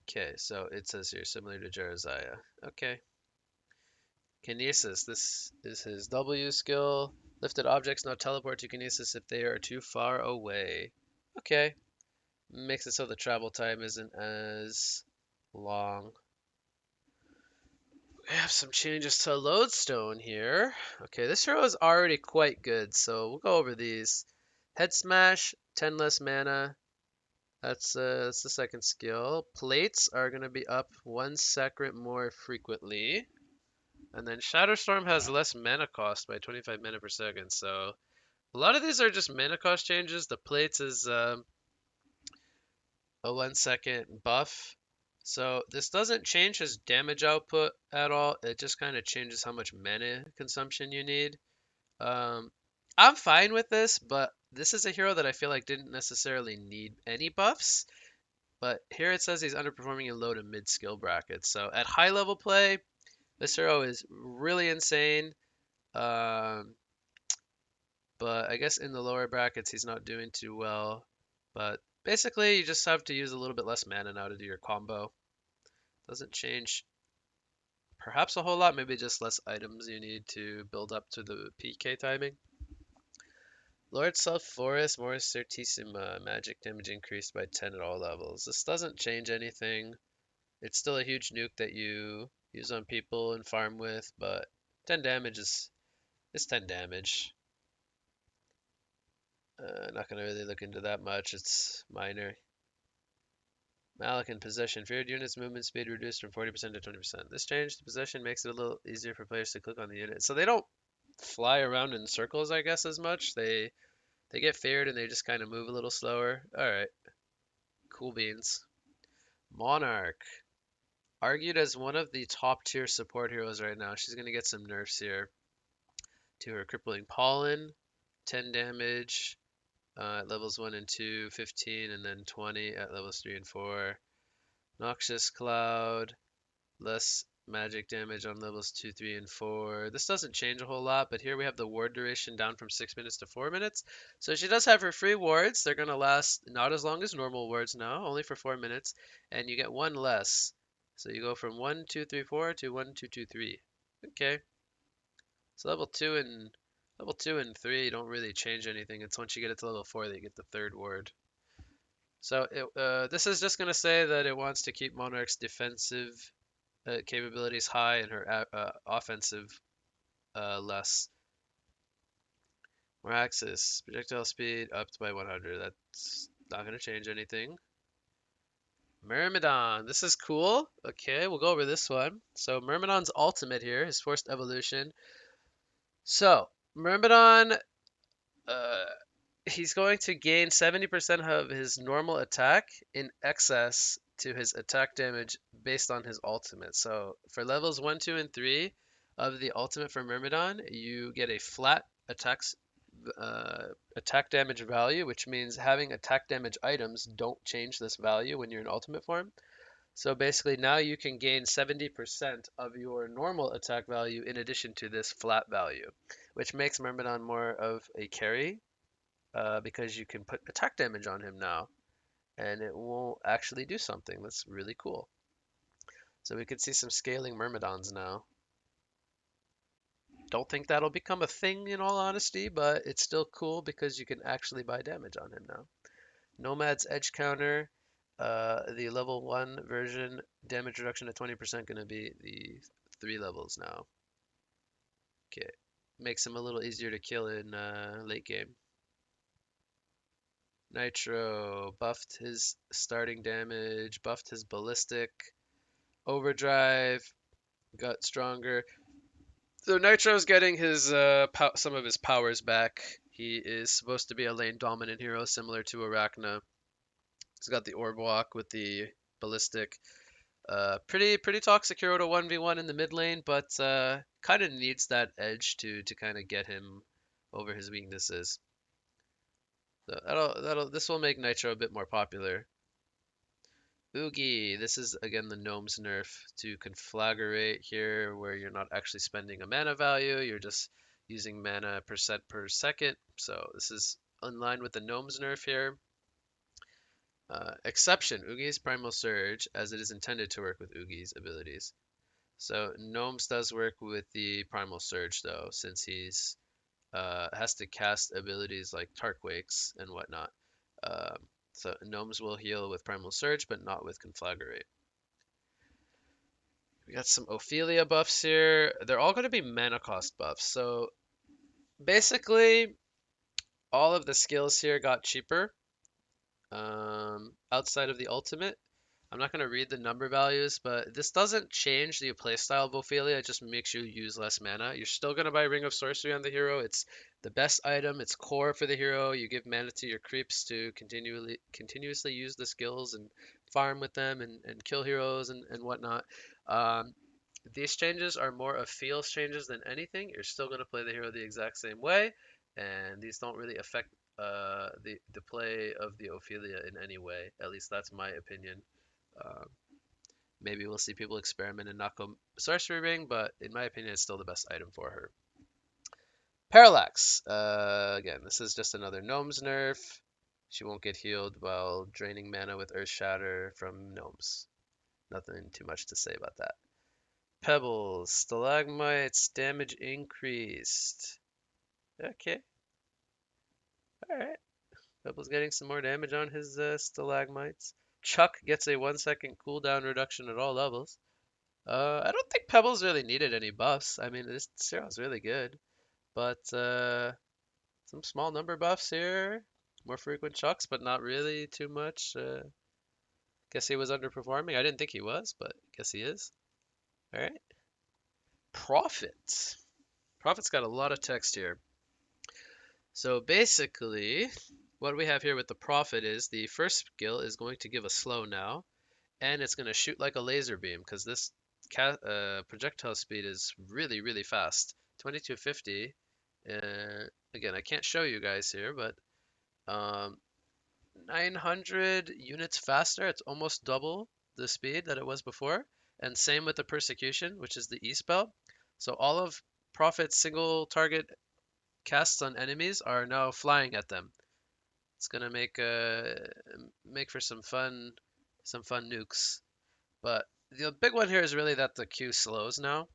Okay, so it says here, similar to Jeraziah. Okay. Kinesis, this is his W skill. Lifted objects now teleport to Kinesis if they are too far away. Okay. Makes it so the travel time isn't as long. We have some changes to Lodestone here. Okay, this hero is already quite good, so we'll go over these. Head Smash, 10 less mana. That's the second skill. Plates are going to be up 1 second more frequently. And then Shatterstorm has less mana cost by 25 mana per second, so a lot of these are just mana cost changes. The plates is a 1 second buff. So this doesn't change his damage output at all. It just kind of changes how much mana consumption you need. Um, I'm fine with this, but this is a hero that I feel like didn't necessarily need any buffs. But here it says he's underperforming in low to mid skill brackets. So at high level play, this hero is really insane. Um, but I guess in the lower brackets he's not doing too well. But basically you just have to use a little bit less mana now to do your combo. Doesn't change perhaps a whole lot, maybe just less items you need to build up to the PK timing. Lord Self Forest, Morris Certissima, magic damage increased by 10 at all levels. This doesn't change anything. It's still a huge nuke that you use on people and farm with, but 10 damage is 10 damage. Not gonna really look into that much, it's minor. Malik in possession. Feared units movement speed reduced from 40% to 20%. This change to possession makes it a little easier for players to click on the unit. So they don't fly around in circles, I guess, as much. They get feared and they just kind of move a little slower. Alright. Cool beans. Monarch. Argued as one of the top tier support heroes right now. She's gonna get some nerfs here. To her crippling pollen. 10 damage. At levels 1 and 2, 15, and then 20 at levels 3 and 4. Noxious Cloud, less magic damage on levels 2, 3, and 4. This doesn't change a whole lot, but here we have the ward duration down from 6 minutes to 4 minutes. So she does have her free wards. They're going to last not as long as normal wards now, only for 4 minutes, and you get one less. So you go from 1, 2, 3, 4 to 1, 2, 2, 3. Okay. So level 2 and 3 don't really change anything. It's once you get it to level 4 that you get the third ward. So this is just going to say that it wants to keep Monarch's defensive capabilities high and her offensive less. Moraxis, projectile speed upped by 100. That's not going to change anything. Myrmidon, this is cool. Okay, we'll go over this one. So Myrmidon's ultimate here, his forced evolution. So, Myrmidon, uh, he's going to gain 70% of his normal attack in excess to his attack damage based on his ultimate. So, for levels 1, 2, and 3 of the ultimate for Myrmidon, you get a flat attack damage value, which means having attack damage items don't change this value when you're in ultimate form. So basically now you can gain 70% of your normal attack value in addition to this flat value, which makes Myrmidon more of a carry because you can put attack damage on him now and it will actually do something. That's really cool. So we could see some scaling Myrmidons now. Don't think that'll become a thing in all honesty, but it's still cool because you can actually buy damage on him now. Nomad's Edge Counter, the level 1 version, damage reduction to 20% going to be the 3 levels now. Okay, makes him a little easier to kill in late game. Nitro buffed his starting damage, buffed his ballistic, overdrive, got stronger. So Nitro's getting his some of his powers back. He is supposed to be a lane dominant hero similar to Arachna. He's got the orb walk with the ballistic. Pretty toxic hero to 1v1 in the mid lane, but kind of needs that edge to kind of get him over his weaknesses. So this will make Nitro a bit more popular. Oogie, this is again the Gnome's nerf to Conflagrate here, where you're not actually spending a mana value, you're just using mana percent per second. So this is in line with the Gnome's nerf here. Exception, Oogie's Primal Surge, as it is intended to work with Oogie's abilities. So Gnomes does work with the Primal Surge though, since he's has to cast abilities like Tarkwake's and whatnot. So Gnomes will heal with Primal Surge, but not with Conflagrate. We got some Ophelia buffs here. They're all going to be mana cost buffs. So basically, all of the skills here got cheaper outside of the ultimate. I'm not going to read the number values, but this doesn't change the playstyle of Ophelia. It just makes you use less mana. You're still going to buy Ring of Sorcery on the hero. It's the best item. It's core for the hero. You give mana to your creeps to continuously use the skills and farm with them and kill heroes and whatnot. Um, these changes are more of feels changes than anything. You're still going to play the hero the exact same way, and these don't really affect the play of the Ophelia in any way. At least that's my opinion. Um, Maybe we'll see people experiment and not go Sorcery Ring, but in my opinion, it's still the best item for her. Parallax. Again, this is just another Gnome's nerf. She won't get healed while draining mana with Earth Shatter from Gnomes. Nothing too much to say about that. Pebbles. Stalagmites. Damage increased. Okay. Alright. Pebbles getting some more damage on his stalagmites. Chuck gets a 1 second cooldown reduction at all levels. I don't think Pebbles really needed any buffs. I mean, this hero's really good, but some small number buffs here, more frequent chucks, but not really too much. Guess he was underperforming. I didn't think he was, but guess he is. All right. Prophet. Prophet's got a lot of text here. So basically, what we have here with the Prophet is the first skill is going to give a slow now, and it's going to shoot like a laser beam because this projectile speed is really fast. 2250. Again, I can't show you guys here, but 900 units faster. It's almost double the speed that it was before. And same with the Persecution, which is the E spell. So all of Prophet's single target casts on enemies are now flying at them. It's gonna make for some fun nukes. But the big one here is really that the Q slows now.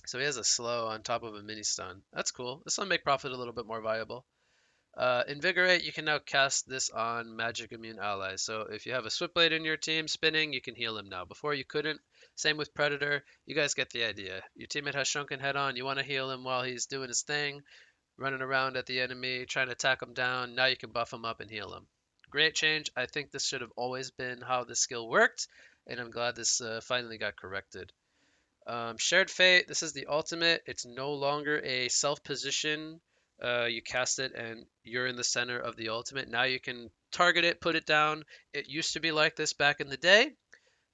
So he has a slow on top of a mini stun. That's cool. This will make Prophet a little bit more viable. Invigorate, you can now cast this on magic immune allies. So if you have a Switchblade in your team spinning, you can heal him now. Before you couldn't. Same with Predator. You guys get the idea. Your teammate has Shrunken Head on. You want to heal him while he's doing his thing, running around at the enemy, trying to attack him down. Now you can buff him up and heal him. Great change. I think this should have always been how this skill worked, and I'm glad this finally got corrected. Shared Fate, this is the ultimate. It's no longer a self position. You cast it and you're in the center of the ultimate. Now you can target it, put it down. It used to be like this back in the day.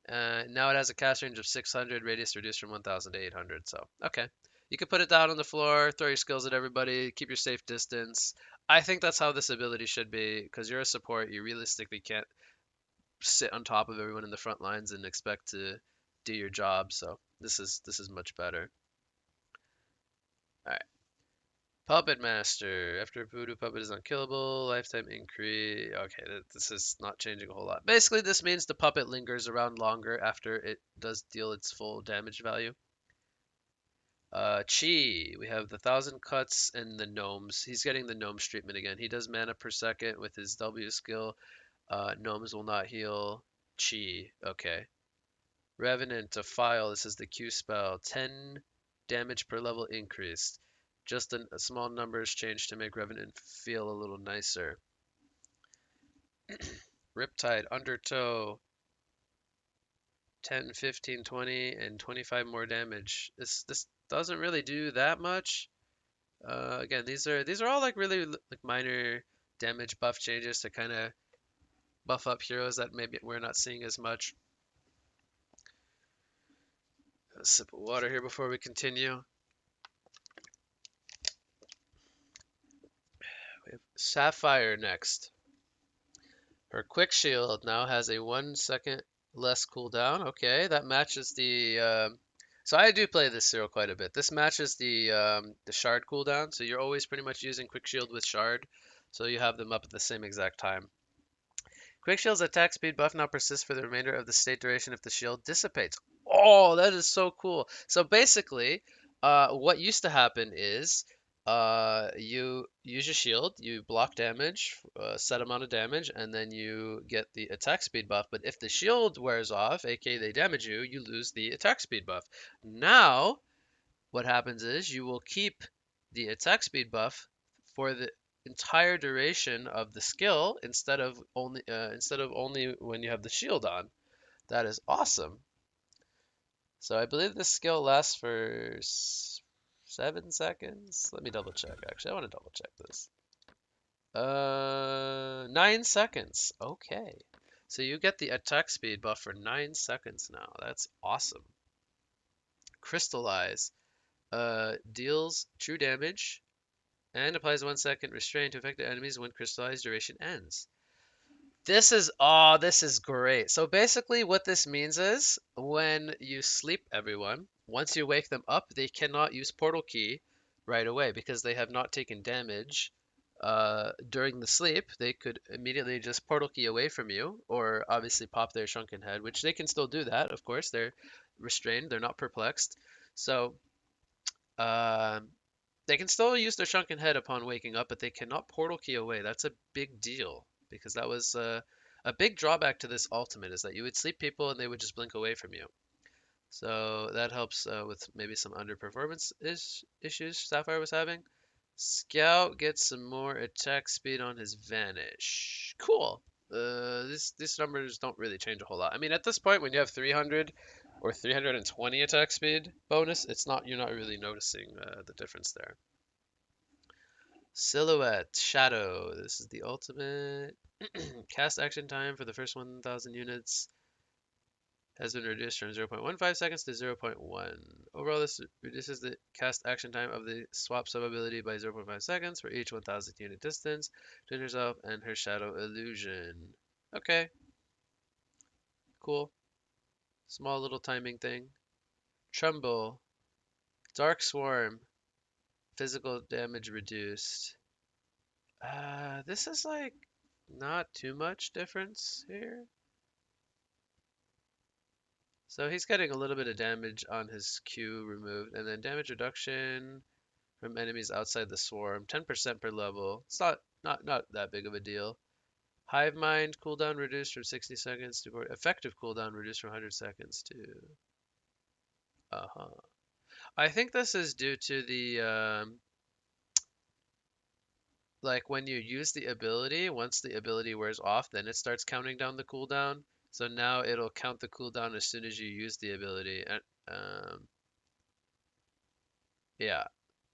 Now it has a cast range of 600, radius reduced from 1000 to 800. So, okay. You can put it down on the floor, throw your skills at everybody, keep your safe distance. I think that's how this ability should be, because you're a support. You realistically can't sit on top of everyone in the front lines and expect to do your job. So this is much better. All right. Puppet Master. After Voodoo Puppet is unkillable, lifetime increase. Okay, this is not changing a whole lot. Basically, this means the puppet lingers around longer after it does deal its full damage value. Chi. We have the 1,000 cuts and the gnomes. He's getting the gnomes treatment again. He does mana per second with his W skill. Gnomes will not heal. Chi. Okay. Revenant to file. This is the Q spell. 10 damage per level increased. Just a small numbers change to make Revenant feel a little nicer. Riptide, Undertow. 10, 15, 20, and 25 more damage. This doesn't really do that much. Again, these are all like really like minor damage buff changes to kind of buff up heroes that maybe we're not seeing as much. A sip of water here before we continue. We have Sapphire next. Her quick shield now has a 1 second less cooldown. Okay, that matches the. So I do play this hero quite a bit. This matches the shard cooldown. So you're always pretty much using quick shield with shard. So you have them up at the same exact time. Quick Shield's attack speed buff now persists for the remainder of the state duration if the shield dissipates. Oh, that is so cool. So basically, what used to happen is you use your shield, you block damage, set amount of damage, and then you get the attack speed buff. But if the shield wears off, aka they damage you, you lose the attack speed buff. Now, what happens is you will keep the attack speed buff for the entire duration of the skill instead of only when you have the shield on. That is awesome. So I believe this skill lasts for 7 seconds. Let me double check. Actually, I want to double check this. 9 seconds. Okay. So you get the attack speed buff for 9 seconds now. That's awesome. Crystallize. Deals true damage and applies 1 second restraint to affected enemies when crystallized duration ends. This is great. So basically what this means is when you sleep everyone, once you wake them up, they cannot use portal key right away because they have not taken damage during the sleep. They could immediately just portal key away from you or obviously pop their shrunken head, which they can still do that, of course. They're restrained, they're not perplexed. So um, they can still use their shrunken head upon waking up, but they cannot portal key away. That's a big deal because that was a big drawback to this ultimate is that you would sleep people and they would just blink away from you. So that helps with maybe some underperformance issues Sapphire was having. Scout gets some more attack speed on his vanish. Cool. These numbers don't really change a whole lot. I mean, at this point, when you have 300 or 320 attack speed bonus, you're not really noticing the difference there. Silhouette, Shadow. This is the ultimate. Cast action time for the first 1,000 units has been reduced from 0.15 seconds to 0.1. Overall, this reduces the cast action time of the swap sub-ability by 0.5 seconds for each 1,000 unit distance between herself and her shadow illusion. Okay, cool. Small little timing thing. Tremble. Dark Swarm. Physical damage reduced. This is like not too much difference here. So he's getting a little bit of damage on his Q removed, and then damage reduction from enemies outside the swarm, 10% per level. It's not that big of a deal. Hive Mind cooldown reduced from 60 seconds to effective cooldown reduced from 100 seconds to. Uh-huh. I think this is due to the like when you use the ability, once the ability wears off, then it starts counting down the cooldown. So now it'll count the cooldown as soon as you use the ability. And Yeah.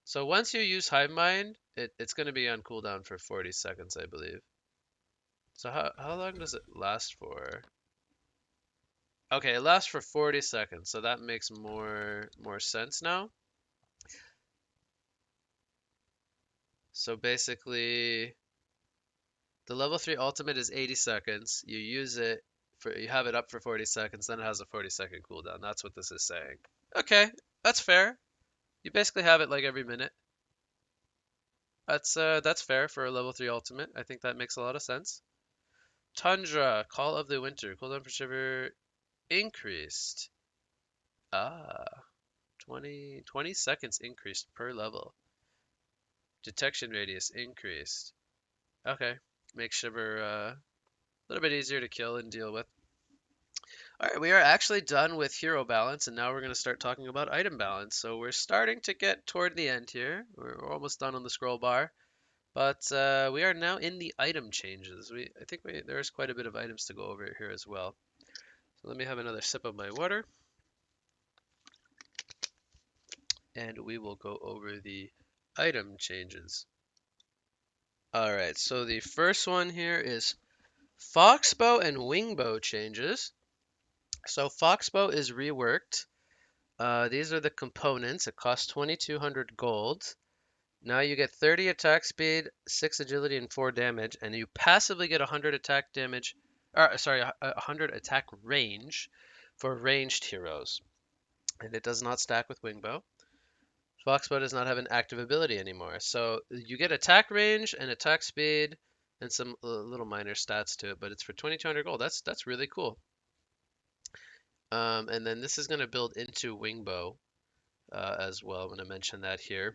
So once you use Hive Mind, it's going to be on cooldown for 40 seconds, I believe. So how long does it last for? Okay, it lasts for 40 seconds, so that makes more sense now. So basically, the level 3 ultimate is 80 seconds. You use it you have it up for 40 seconds, then it has a 40-second cooldown. That's what this is saying. Okay, that's fair. You basically have it like every minute. That's fair for a level 3 ultimate. I think that makes a lot of sense. Tundra, Call of the Winter, cooldown for Shiver increased. Ah, 20 seconds increased per level. Detection radius increased. Okay, makes Shiver a little bit easier to kill and deal with. All right, we are actually done with hero balance, and now we're going to start talking about item balance. So we're starting to get toward the end here. We're almost done on the scroll bar, but we are now in the item changes. I think there's quite a bit of items to go over here as well. So let me have another sip of my water, and we will go over the item changes. All right, so the first one here is Foxbow and Wingbow changes. So Foxbow is reworked. These are the components. It costs 2,200 gold. Now you get 30 attack speed, 6 agility, and 4 damage, and you passively get 100 attack damage, or sorry, 100 attack range for ranged heroes. And it does not stack with Wingbow. Foxbow does not have an active ability anymore. So you get attack range and attack speed and some little minor stats to it, but it's for 2,200 gold. That's really cool. And then this is going to build into Wingbow as well. I'm going to mention that here.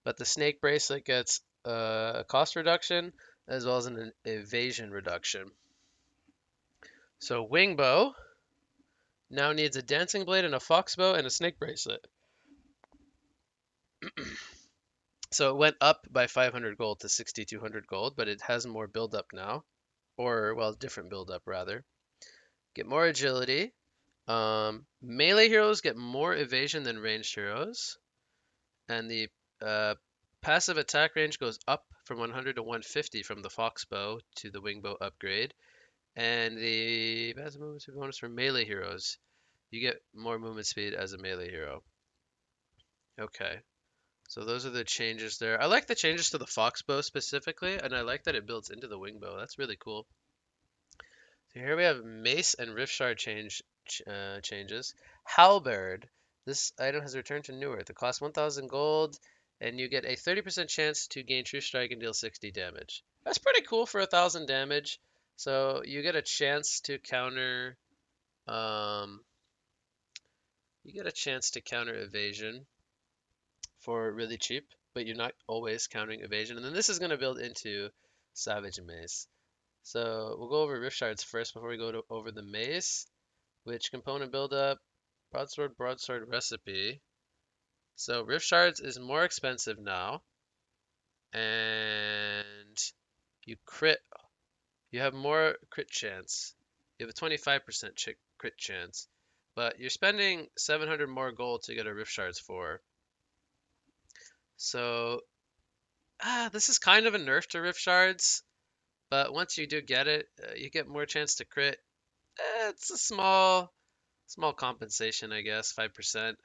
But the snake bracelet gets a cost reduction as well as an evasion reduction. So Wingbow now needs a dancing blade and a foxbow and a snake bracelet. So it went up by 500 gold to 6,200 gold, but it has more build up now. Or, well, different build up rather. Get more agility. Melee heroes get more evasion than ranged heroes. And the passive attack range goes up from 100 to 150 from the Foxbow to the Wingbow upgrade. And the passive movement speed bonus for melee heroes. You get more movement speed as a melee hero. Okay. So those are the changes there. I like the changes to the Foxbow specifically, and I like that it builds into the Wingbow. That's really cool. So here we have Mace and Riftshard changes. Halberd. This item has returned to New Earth. It costs 1,000 gold, and you get a 30% chance to gain True Strike and deal 60 damage. That's pretty cool for 1,000 damage. So you get a chance to counter, um, evasion for really cheap, but you're not always countering evasion. And then this is going to build into Savage Mace. So we'll go over Rift Shards first before we go over the Mace, which component buildup, broadsword recipe. So Rift Shards is more expensive now, and you have more crit chance. You have a 25% crit chance, but you're spending 700 more gold to get a Rift Shards for. So, this is kind of a nerf to Rift Shards, but once you do get it, you get more chance to crit. It's a small compensation, I guess, 5%.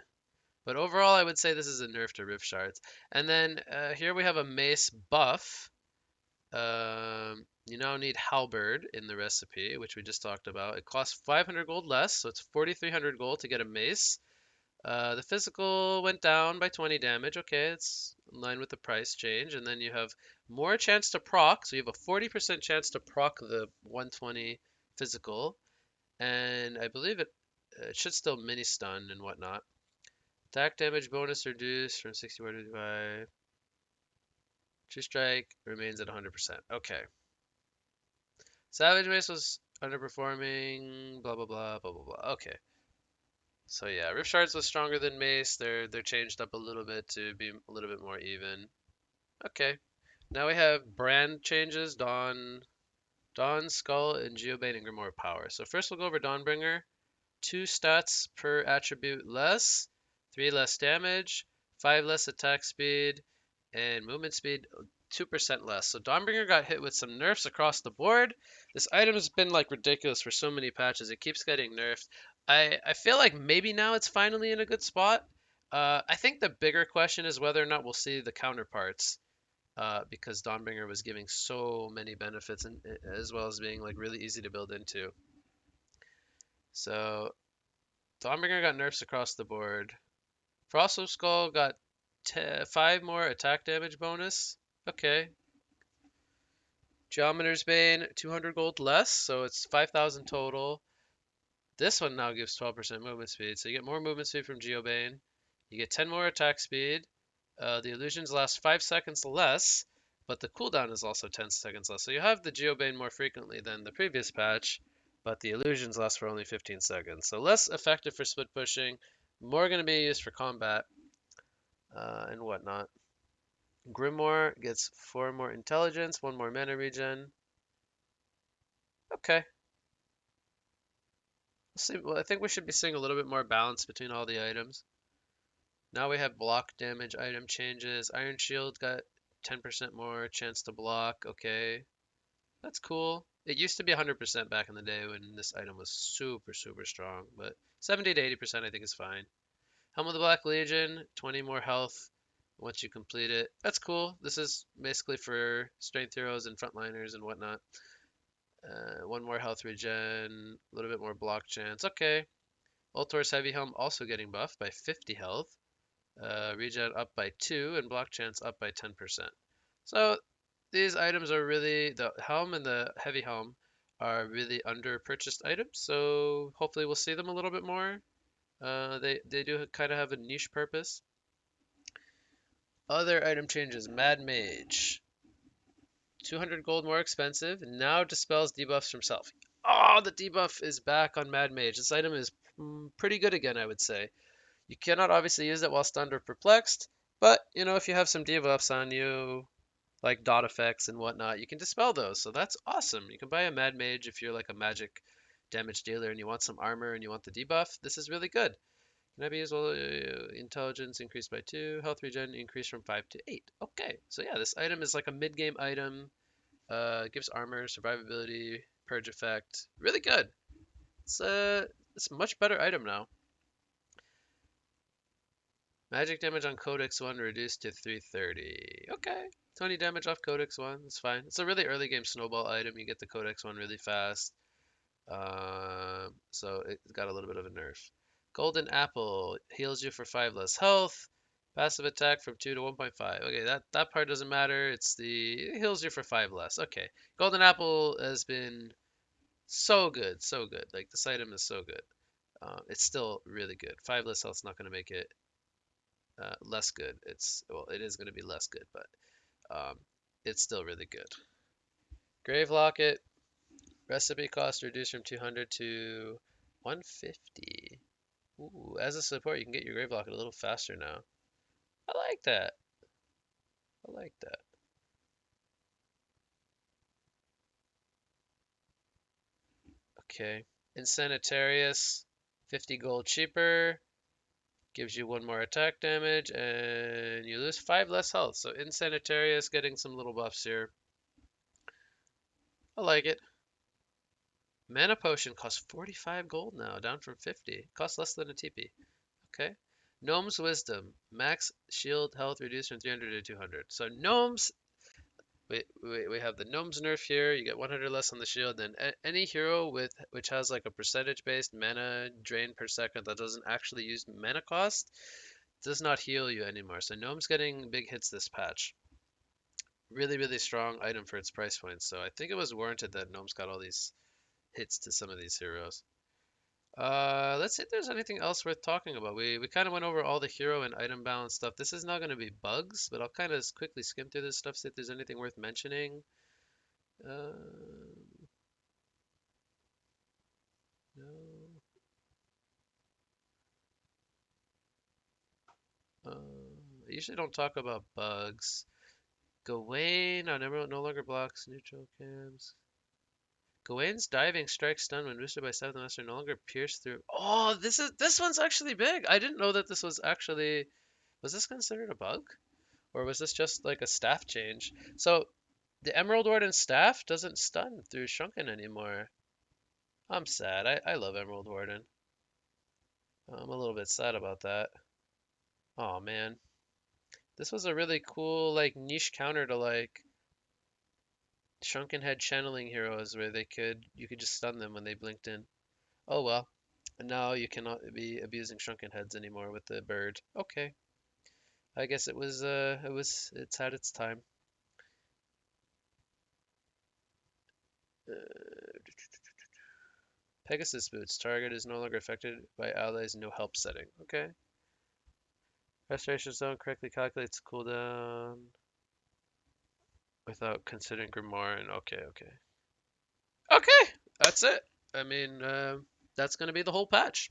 But overall, I would say this is a nerf to Rift Shards. And then here we have a Mace buff. You now need Halberd in the recipe, which we just talked about. It costs 500 gold less, so it's 4,300 gold to get a Mace. The physical went down by 20 damage. Okay, it's in line with the price change. And then you have more chance to proc. So you have a 40% chance to proc the 120 physical. And I believe it should still mini stun and whatnot. Attack damage bonus reduced from 61 to 55. True strike remains at 100%. Okay. Savage Mace was underperforming. Blah blah blah blah blah blah. Okay. So yeah, Rift Shards was stronger than Mace. They're changed up a little bit to be a little bit more even. Okay. Now we have brand changes. Dawn, Skull, and Geobane and Grimoire Power. So first we'll go over Dawnbringer. 2 stats per attribute less, 3 less damage, 5 less attack speed, and movement speed 2% less. So Dawnbringer got hit with some nerfs across the board. This item has been like ridiculous for so many patches. It keeps getting nerfed. I feel like maybe now it's finally in a good spot. I think the bigger question is whether or not we'll see the counterparts. Because Dawnbringer was giving so many benefits and as well as being like really easy to build into. So Dawnbringer got nerfs across the board. Frost Skull got 5 more attack damage bonus. Okay. Geometer's Bane, 200 gold less, so it's 5,000 total. This one now gives 12% movement speed, so you get more movement speed from Geobane. You get 10 more attack speed. The illusions last 5 seconds less, but the cooldown is also 10 seconds less. So you have the Geobane more frequently than the previous patch, but the illusions last for only 15 seconds. So less effective for split pushing, more going to be used for combat and whatnot. Grimoire gets 4 more intelligence, 1 more mana regen. Okay. Let's see. Well, I think we should be seeing a little bit more balance between all the items. Now we have block damage item changes. Iron Shield got 10% more chance to block. Okay. That's cool. It used to be 100% back in the day when this item was super, super strong, but 70 to 80% I think is fine. Helm of the Black Legion, 20 more health once you complete it. That's cool. This is basically for strength heroes and frontliners and whatnot. 1 more health regen, a little bit more block chance. Okay. Ultor's Heavy Helm also getting buffed by 50 health. Regen up by 2 and block chance up by 10%. So these items are really, the helm and the heavy helm are really under purchased items. So hopefully we'll see them a little bit more. They do kind of have a niche purpose. Other item changes, Mad Mage. 200 gold more expensive, now dispels debuffs from self. Oh, the debuff is back on Mad Mage. This item is pretty good again, I would say. You cannot obviously use it while stunned or perplexed, but you know, if you have some debuffs on you, like dot effects and whatnot, you can dispel those. So that's awesome. You can buy a Mad Mage if you're like a magic damage dealer and you want some armor and you want the debuff. This is really good. Can I be as well? Intelligence increased by 2, health regen increased from 5 to 8. Okay, so yeah, this item is like a mid-game item. Gives armor, survivability, purge effect. Really good. It's a much better item now. Magic damage on Codex 1 reduced to 330. Okay. 20 damage off Codex 1. That's fine. It's a really early game snowball item. You get the Codex 1 really fast. So it got a little bit of a nerf. Golden Apple heals you for 5 less health. Passive attack from 2 to 1.5. Okay, that part doesn't matter. It heals you for 5 less. Okay. Golden Apple has been so good, so good. Like this item is so good. It's still really good. 5 less health's not going to make it less good. It is going to be less good, but it's still really good. Grave Locket, recipe cost reduced from 200 to 150. Ooh, as a support, you can get your Grave Locket a little faster now. I like that. I like that. Okay. Insanitarius, 50 gold cheaper. Gives you 1 more attack damage, and you lose 5 less health. So Insanitarius getting some little buffs here. I like it. Mana Potion costs 45 gold now, down from 50. Costs less than a TP. Okay. Gnome's Wisdom. Max shield health reduced from 300 to 200. So Gnomes, we have the Gnome's nerf here. You get 100 less on the shield. Then any hero which has like a percentage-based mana drain per second that doesn't actually use mana cost does not heal you anymore. So Gnome's getting big hits this patch. Really, really strong item for its price point. So I think it was warranted that Gnome's got all these hits to some of these heroes. Let's see if there's anything else worth talking about. We kind of went over all the hero and item balance stuff. This is not going to be bugs, but I'll kind of quickly skim through this stuff, see if there's anything worth mentioning. Uh, no. I usually don't talk about bugs. Gawain, no longer blocks neutral cams. Gawain's diving strike stun when boosted by 7th Master no longer pierce through. Oh, this one's actually big. I didn't know that this was actually Was this considered a bug? Or was this just like a staff change? So the Emerald Warden staff doesn't stun through Shrunken anymore. I'm sad. I love Emerald Warden. I'm a little bit sad about that. Oh man. This was a really cool like niche counter to like Shrunken Head channeling heroes where you could just stun them when they blinked in. Oh well. And now you cannot be abusing Shrunken Heads anymore with the bird. Okay. I guess it's had its time. Uh, Pegasus boots. Target is no longer affected by allies. No help setting. Okay. Restoration zone correctly calculates cooldown without considering Grimoire. And okay. Okay, that's it. I mean, that's gonna be the whole patch.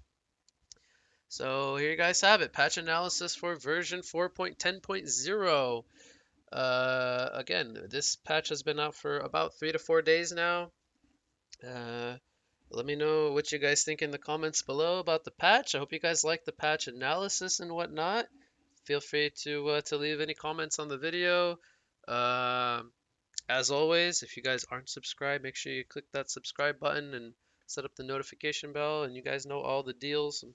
So here you guys have it. Patch analysis for version 4.10.0. Again, this patch has been out for about 3 to 4 days now. Uh, Let me know what you guys think in the comments below about the patch. I hope you guys like the patch analysis and whatnot. Feel free to leave any comments on the video. Um, as always, if you guys aren't subscribed, make sure you click that subscribe button and set up the notification bell. And you guys know all the deals. I'm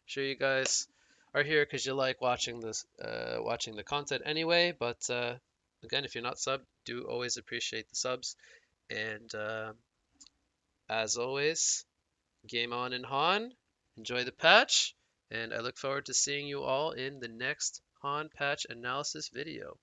sure you guys are here because you like watching the content anyway. But again, if you're not subbed, do always appreciate the subs. And as always, game on in HoN. Enjoy the patch, and I look forward to seeing you all in the next HoN patch analysis video.